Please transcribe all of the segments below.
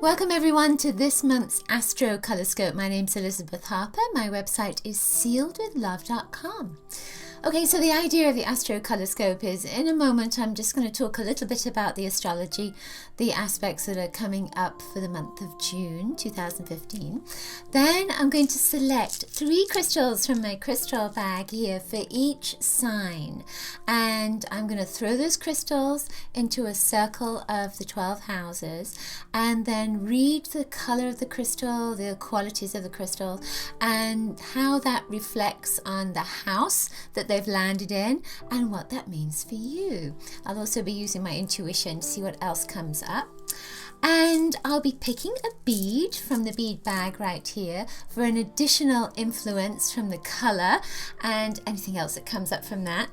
Welcome everyone to this month's Astrocolorscope. My name's Elizabeth Harper. My website is sealedwithlove.com. Okay, so the idea of the Astrocolorscope is, in a moment, I'm just going to talk a little bit about the astrology, the aspects that are coming up for the month of June 2015. Then I'm going to select 3 crystals from my crystal bag here for each sign. And I'm going to throw those crystals into a circle of the 12 houses and then read the color of the crystal, the qualities of the crystal, and how that reflects on the house that they've landed in and what that means for you. I'll also be using my intuition to see what else comes up. And I'll be picking a bead from the bead bag right here for an additional influence from the color and anything else that comes up from that.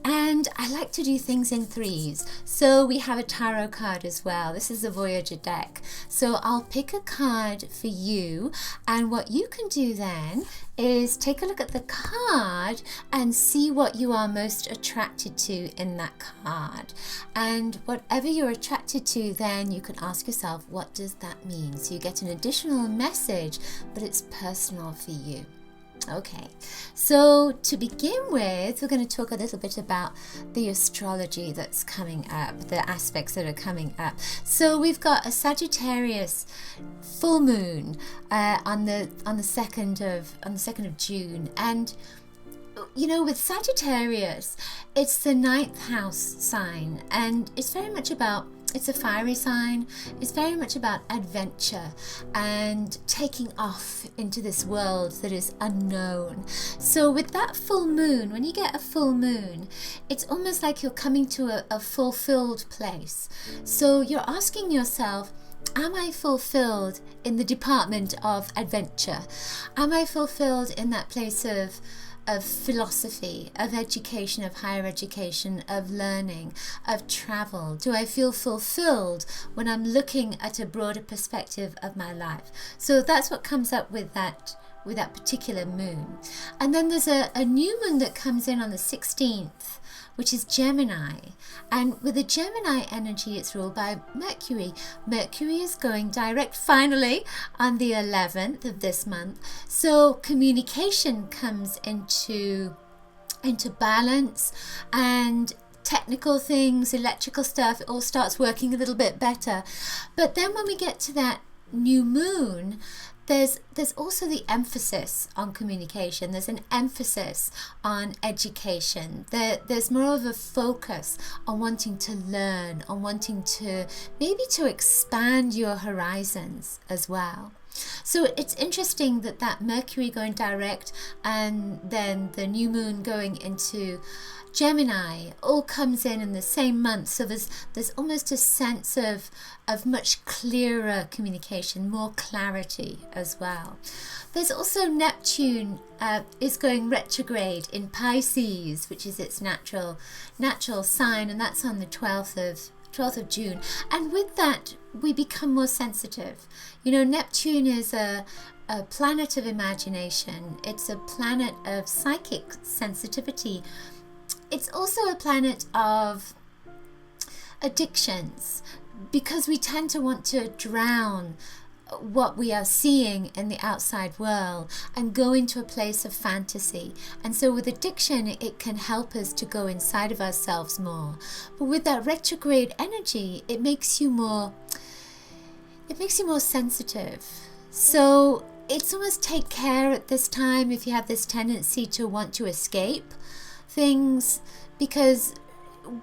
And I like to do things in 3s. So we have a tarot card as well. This is the Voyager deck. So I'll pick a card for you. And what you can do then is take a look at the card and see what you are most attracted to in that card. And whatever you're attracted to, then you can ask yourself, what does that mean? So you get an additional message, but it's personal for you. Okay, so to begin with, we're going to talk a little bit about the astrology that's coming up, the aspects that are coming up. So we've got a Sagittarius full moon on the 2nd of June, and you know, with Sagittarius, it's the 9th house sign, and it's very much about, it's a fiery sign. It's very much about adventure and taking off into this world that is unknown. So with that full moon, when you get a full moon, it's almost like you're coming to a fulfilled place. So you're asking yourself, am I fulfilled in the department of adventure? Am I fulfilled in that place of philosophy, of education, of higher education, of learning, of travel? Do I feel fulfilled when I'm looking at a broader perspective of my life? So that's what comes up with that particular moon. And then there's a new moon that comes in on the 16th, which is Gemini. And with the Gemini energy, it's ruled by Mercury. Mercury is going direct finally on the 11th of this month. So communication comes into balance, and technical things, electrical stuff, it all starts working a little bit better. But then when we get to that new moon, there's also the emphasis on communication. There's an emphasis on education. There's more of a focus on wanting to learn, on wanting to maybe to expand your horizons as well. So it's interesting that Mercury going direct and then the new moon going into Gemini all comes in the same month. So there's almost a sense of much clearer communication, more clarity as well. There's also Neptune is going retrograde in Pisces, which is its natural sign, and that's on the 12th of June. And with that, we become more sensitive. You know, Neptune is a planet of imagination. It's a planet of psychic sensitivity. It's also a planet of addictions, because we tend to want to drown what we are seeing in the outside world and go into a place of fantasy. And so with addiction, it can help us to go inside of ourselves more. But with that retrograde energy, it makes you more sensitive. So it's almost take care at this time if you have this tendency to want to escape things, because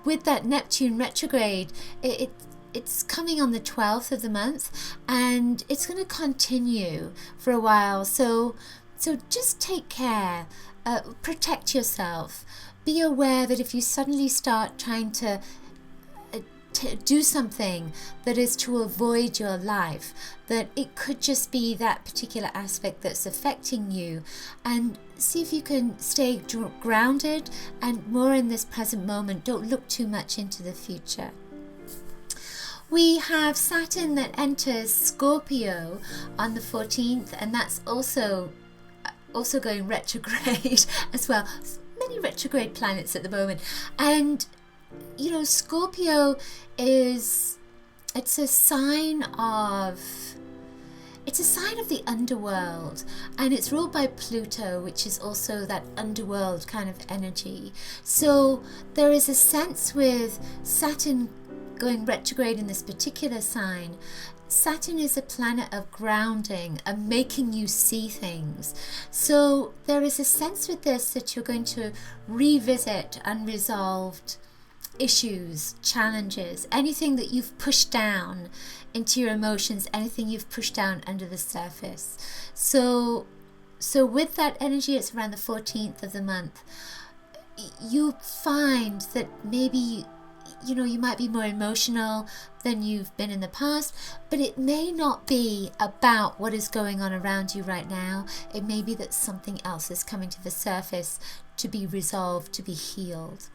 with that Neptune retrograde, it's coming on the 12th of the month, and it's going to continue for a while. So just take care, protect yourself. Be aware that if you suddenly start trying to do something that is to avoid your life, that it could just be that particular aspect that's affecting you, and see if you can stay grounded and more in this present moment. Don't look too much into the future. We have Saturn that enters Scorpio on the 14th, and that's also going retrograde as well. Many retrograde planets at the moment. And you know, Scorpio is it's a sign of the underworld, and it's ruled by Pluto, which is also that underworld kind of energy. So there is a sense with Saturn going retrograde in this particular sign. Saturn is a planet of grounding and making you see things. So there is a sense with this that you're going to revisit unresolved issues, challenges, anything that you've pushed down into your emotions, anything you've pushed down under the surface. So with that energy, it's around the 14th of the month. You find that maybe you might be more emotional than you've been in the past, but it may not be about what is going on around you right now. It may be that something else is coming to the surface to be resolved, to be healed.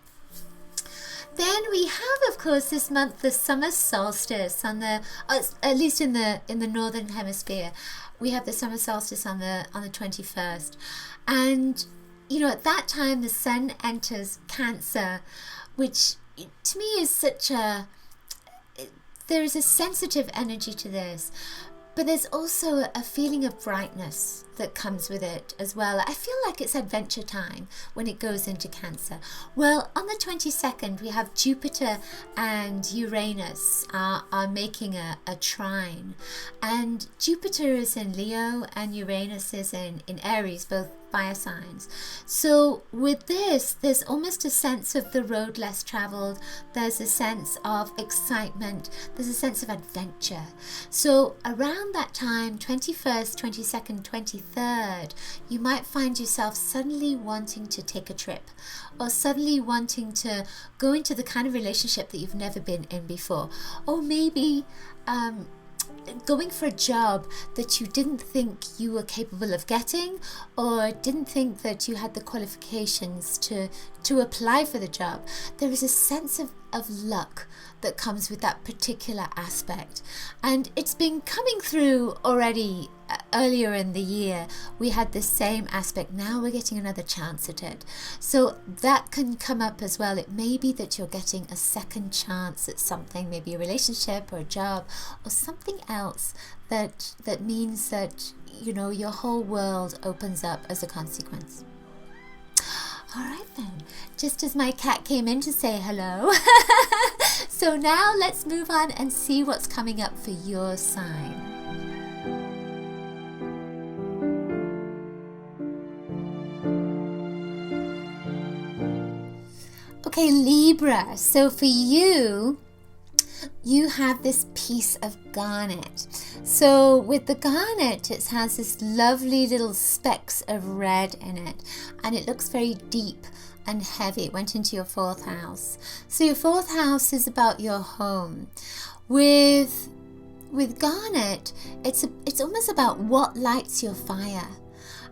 Then we have, of course, this month the summer solstice on the, at least in the northern hemisphere, we have the summer solstice on the 21st, and at that time the sun enters Cancer, which to me is there is a sensitive energy to this, but there's also a feeling of brightness that comes with it as well. I feel like it's adventure time when it goes into Cancer. Well, on the 22nd, we have Jupiter and Uranus are making a trine. And Jupiter is in Leo and Uranus is in Aries, both fire signs. So with this, there's almost a sense of the road less traveled. There's a sense of excitement. There's a sense of adventure. So around that time, 21st, 22nd, 23rd, you might find yourself suddenly wanting to take a trip, or suddenly wanting to go into the kind of relationship that you've never been in before, or maybe going for a job that you didn't think you were capable of getting, or didn't think that you had the qualifications to apply for the job. There is a sense of luck that comes with that particular aspect, and it's been coming through already. Earlier in the year we had the same aspect. Now we're getting another chance at it, so that can come up as well. It may be that you're getting a second chance at something, maybe a relationship or a job or something else that means that your whole world opens up as a consequence. All right then, just as my cat came in to say hello. So now let's move on and see what's coming up for your sign. Okay, Libra. So for you have this piece of garnet. So with the garnet, it has this lovely little specks of red in it, and it looks very deep and heavy. It went into your 4th house. So your 4th house is about your home. With garnet, it's almost about what lights your fire.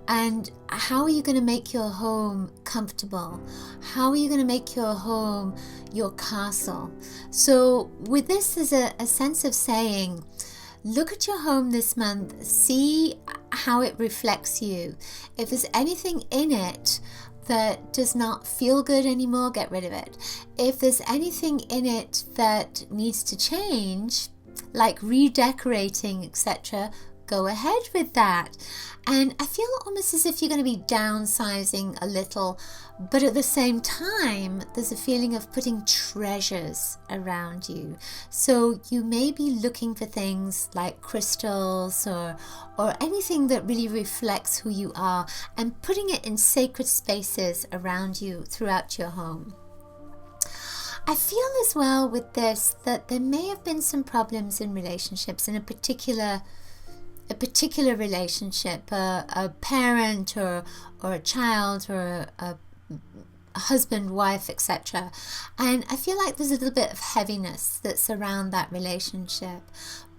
And how are you going to make your home comfortable? How are you going to make your home your castle? So with this, there's a sense of saying, look at your home this month, see how it reflects you. If there's anything in it that does not feel good anymore, get rid of it. If there's anything in it that needs to change, like redecorating, etc., go ahead with that. And I feel almost as if you're going to be downsizing a little, but at the same time, there's a feeling of putting treasures around you. So you may be looking for things like crystals or anything that really reflects who you are, and putting it in sacred spaces around you throughout your home. I feel as well with this that there may have been some problems in relationships, in a particular relationship, a parent or a child or a husband, wife, etc. And I feel like there's a little bit of heaviness that's around that relationship.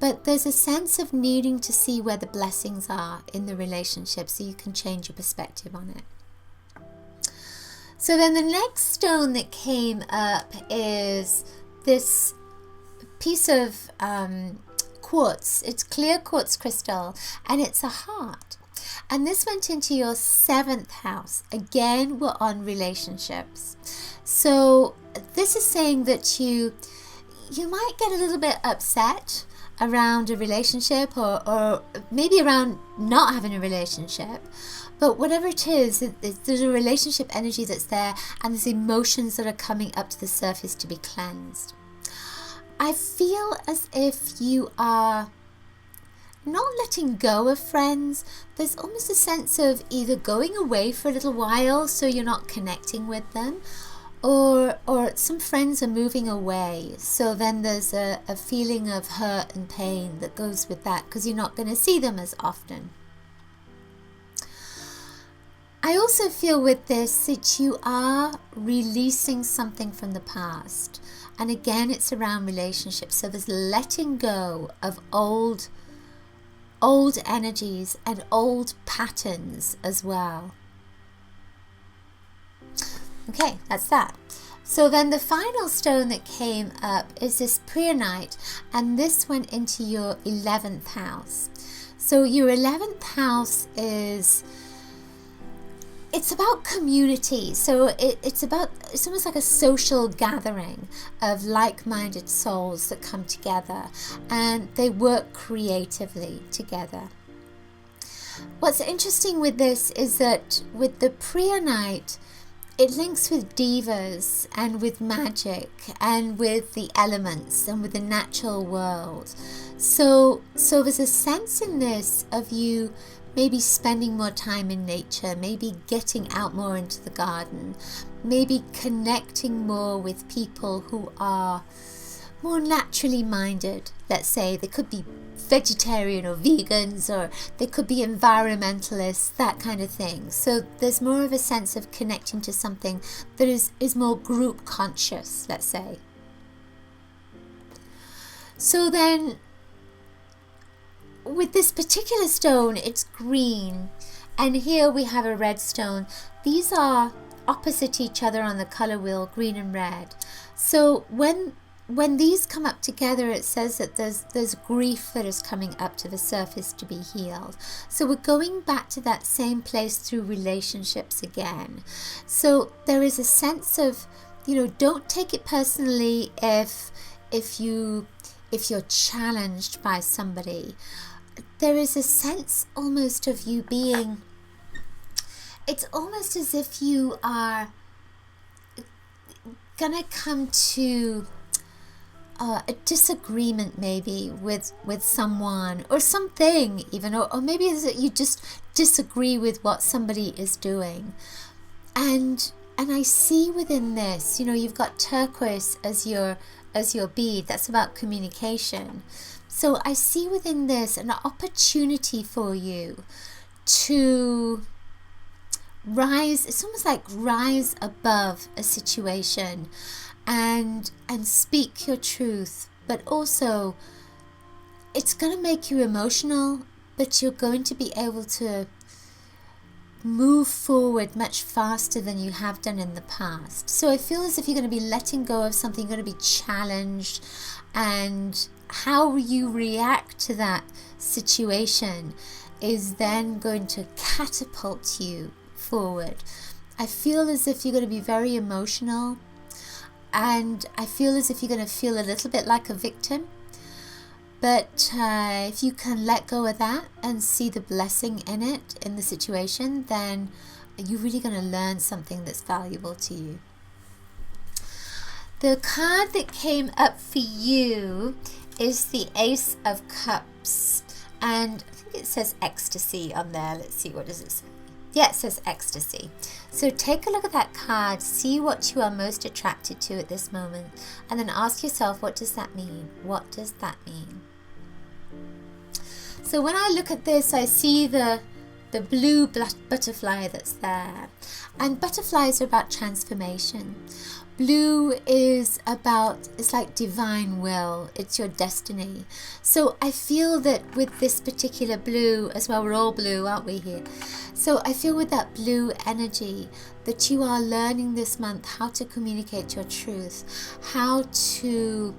But there's a sense of needing to see where the blessings are in the relationship so you can change your perspective on it. So then the next stone that came up is this piece of quartz. It's clear quartz crystal, and it's a heart. And this went into your 7th house. Again, we're on relationships. So this is saying that you you might get a little bit upset around a relationship, or maybe around not having a relationship. But whatever it is, there's a relationship energy that's there, and there's emotions that are coming up to the surface to be cleansed. I feel as if you are not letting go of friends. There's almost a sense of either going away for a little while so you're not connecting with them, or some friends are moving away, so then there's a feeling of hurt and pain that goes with that because you're not going to see them as often. I also feel with this that you are releasing something from the past, and again it's around relationships, so there's letting go of old energies and old patterns as well. Okay, that's that. So then the final stone that came up is this Preonite, and this went into your 11th house. So your 11th house it's about community. So it's almost like a social gathering of like-minded souls that come together and they work creatively together. What's interesting with this is that with the Preonite, it links with divas and with magic and with the elements and with the natural world. So there's a sense in this of you maybe spending more time in nature, maybe getting out more into the garden, maybe connecting more with people who are more naturally minded. Let's say they could be vegetarian or vegans, or they could be environmentalists, that kind of thing. So there's more of a sense of connecting to something that is more group conscious, let's say. So then with this particular stone, it's green, and here we have a red stone. These are opposite each other on the color wheel, green and red. So when these come up together, it says that there's grief that is coming up to the surface to be healed. So we're going back to that same place through relationships again. So there is a sense of, don't take it personally if you're challenged by somebody. There is a sense almost of you being, it's almost as if you are gonna come to a disagreement maybe with someone or something even, or maybe it's that you just disagree with what somebody is doing. And I see within this, you've got turquoise as your bead. That's about communication. So I see within this an opportunity for you to rise. It's almost like rise above a situation and speak your truth. But also, it's going to make you emotional, but you're going to be able to move forward much faster than you have done in the past. So I feel as if you're going to be letting go of something, you're going to be challenged, and how you react to that situation is then going to catapult you forward. I feel as if you're going to be very emotional, and I feel as if you're going to feel a little bit like a victim. But if you can let go of that and see the blessing in it, in the situation, then you're really going to learn something that's valuable to you. The card that came up for you is the Ace of Cups, and I think it says ecstasy on there. Let's see, what does it say? Yeah, it says ecstasy. So take a look at that card, see what you are most attracted to at this moment, and then ask yourself, what does that mean? What does that mean? So when I look at this, I see the blue butterfly that's there, and butterflies are about transformation. Blue is about, it's like divine will, it's your destiny. So I feel that with this particular blue, as well, we're all blue, aren't we here? So I feel with that blue energy that you are learning this month how to communicate your truth, how to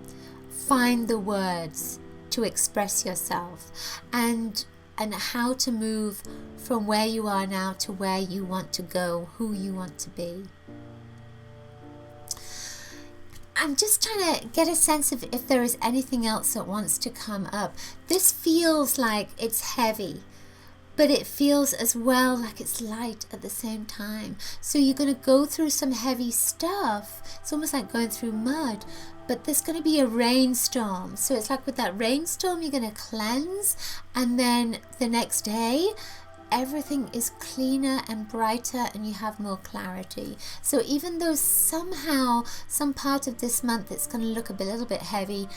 find the words to express yourself, and how to move from where you are now to where you want to go, who you want to be. I'm just trying to get a sense of if there is anything else that wants to come up. This feels like it's heavy, but it feels as well like it's light at the same time. So you're going to go through some heavy stuff. It's almost like going through mud, but there's going to be a rainstorm. So it's like with that rainstorm, you're going to cleanse, and then the next day, everything is cleaner and brighter and you have more clarity. So even though somehow some part of this month it's going to look a little bit heavy,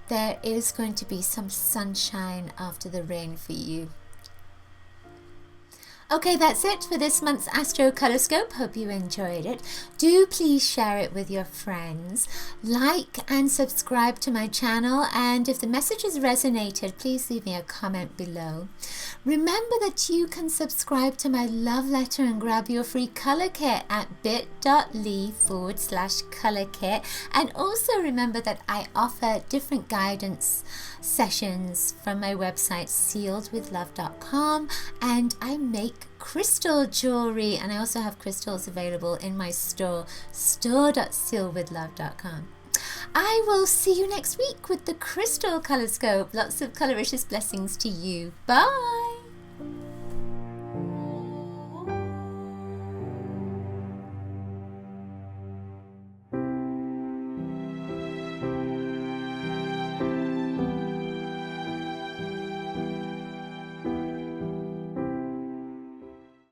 there is going to be some sunshine after the rain for you. Okay, that's it for this month's Astrocolorscope. Hope you enjoyed it. Do please share it with your friends. Like and subscribe to my channel. And if the message has resonated, please leave me a comment below. Remember that you can subscribe to my love letter and grab your free color kit at bit.ly/color kit. And also remember that I offer different guidance sessions from my website sealedwithlove.com, and I make crystal jewelry, and I also have crystals available in my store, store.sealedwithlove.com. I will see you next week with the Crystal Colorscope. Lots of coloricious blessings to you. Bye.